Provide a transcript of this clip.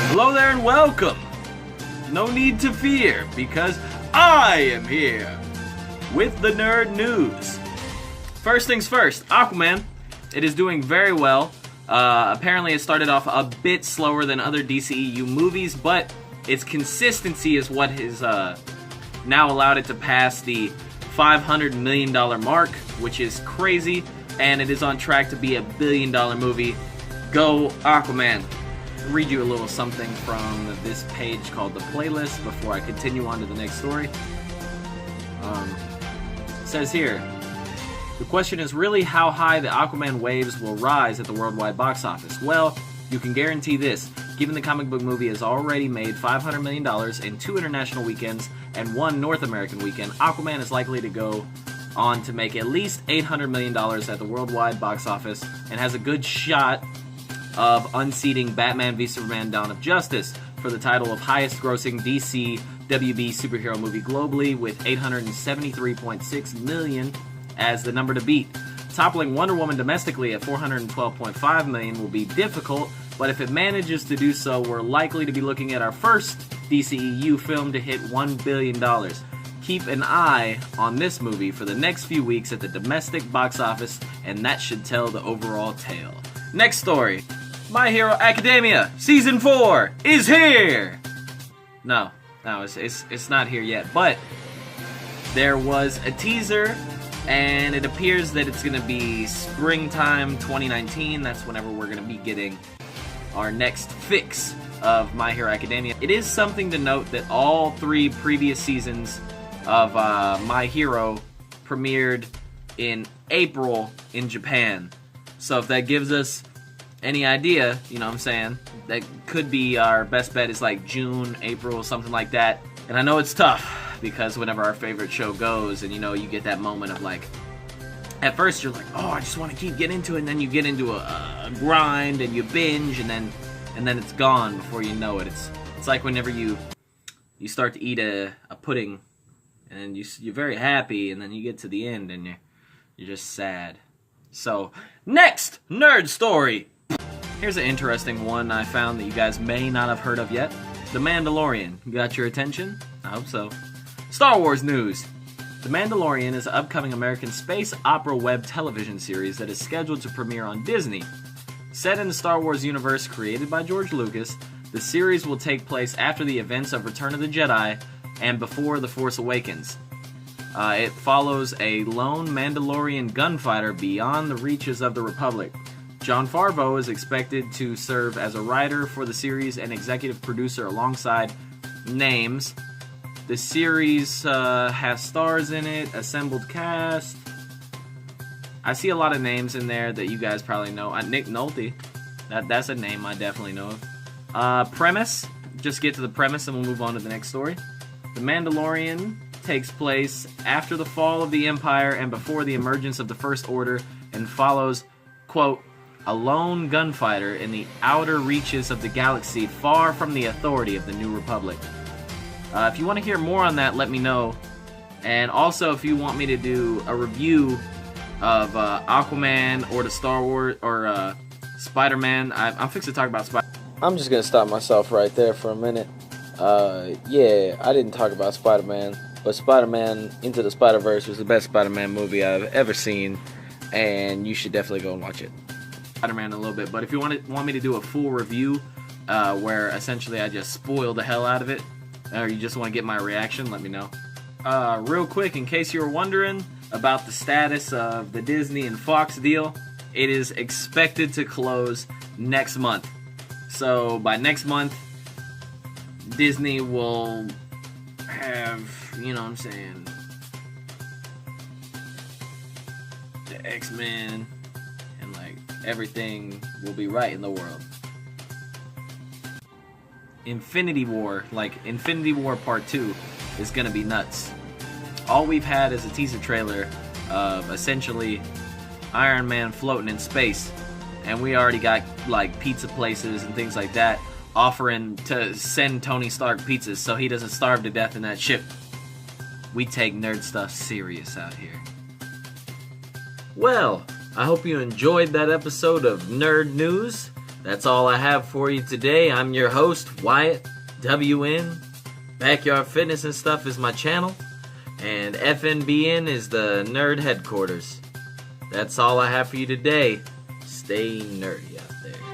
Hello there and welcome. No need to fear, because I am here with the nerd news. First things first, Aquaman. It is doing very well. Apparently it started off a bit slower than other DCEU movies, but its consistency is what has now allowed it to pass the $500 million mark, which is crazy, and it is on track to be a $1 billion movie. Go Aquaman. I'll read you a little something from this page called the playlist before I continue on to the next story. It says here, the question is really how high the Aquaman waves will rise at the worldwide box office. Well, you can guarantee this. Given the comic book movie has already made $500 million in 2 international weekends and 1 North American weekend, Aquaman is likely to go on to make at least $800 million at the worldwide box office and has a good shot of unseating Batman v Superman Dawn of Justice for the title of highest grossing DC WB superhero movie globally with $873.6 million as the number to beat. Toppling Wonder Woman domestically at $412.5 million will be difficult, but if it manages to do so, we're likely to be looking at our first DCEU film to hit $1 billion. Keep an eye on this movie for the next few weeks at the domestic box office, and that should tell the overall tale. Next story. My Hero Academia Season 4 is here! No, it's not here yet, but there was a teaser, and it appears that it's going to be springtime 2019. That's whenever we're going to be getting our next fix of My Hero Academia. It is something to note that all 3 previous seasons of My Hero premiered in April in Japan. So if that gives us any idea, you know what I'm saying, that could be our best bet is like June, April, something like that. And I know it's tough because whenever our favorite show goes and you get that moment of like, at first you're like, oh, I just want to keep getting into it, and then you get into a grind and you binge and then it's gone before you know it. It's like whenever you start to eat a pudding and you're very happy, and then you get to the end and you're just sad. So, next nerd story. Here's an interesting one I found that you guys may not have heard of yet. The Mandalorian. Got your attention? I hope so. Star Wars news. The Mandalorian is an upcoming American space opera web television series that is scheduled to premiere on Disney. Set in the Star Wars universe created by George Lucas, the series will take place after the events of Return of the Jedi and before The Force Awakens. It follows a lone Mandalorian gunfighter beyond the reaches of the Republic. Jon Favreau is expected to serve as a writer for the series and executive producer alongside names. The series has stars in it, assembled cast. I see a lot of names in there that you guys probably know. Nick Nolte, that's a name I definitely know of. Premise, just get to the premise and we'll move on to the next story. The Mandalorian takes place after the fall of the Empire and before the emergence of the First Order and follows, quote, a lone gunfighter in the outer reaches of the galaxy far from the authority of the New Republic. If you want to hear more on that, let me know. And also, if you want me to do a review of Aquaman or the Star Wars or Spider-Man, I'm fixing to talk about Spider-Man. I'm just going to stop myself right there for a minute. Yeah, I didn't talk about Spider-Man, but Spider-Man Into the Spider-Verse was the best Spider-Man movie I've ever seen, and you should definitely go and watch it. Spider-Man a little bit, but if you want me to do a full review where essentially I just spoil the hell out of it, or you just want to get my reaction, let me know. Real quick, in case you were wondering about the status of the Disney and Fox deal, it is expected to close next month. So by next month, Disney will have, you know what I'm saying, the X-Men, and like everything will be right in the world. Infinity War Part 2 is gonna be nuts. All we've had is a teaser trailer of essentially Iron Man floating in space, and we already got like pizza places and things like that offering to send Tony Stark pizzas so he doesn't starve to death in that ship. We take nerd stuff serious out here. Well, I hope you enjoyed that episode of Nerd News. That's all I have for you today. I'm your host, Wyatt, WN. Backyard Fitness and Stuff is my channel. And FNBN is the nerd headquarters. That's all I have for you today. Stay nerdy out there.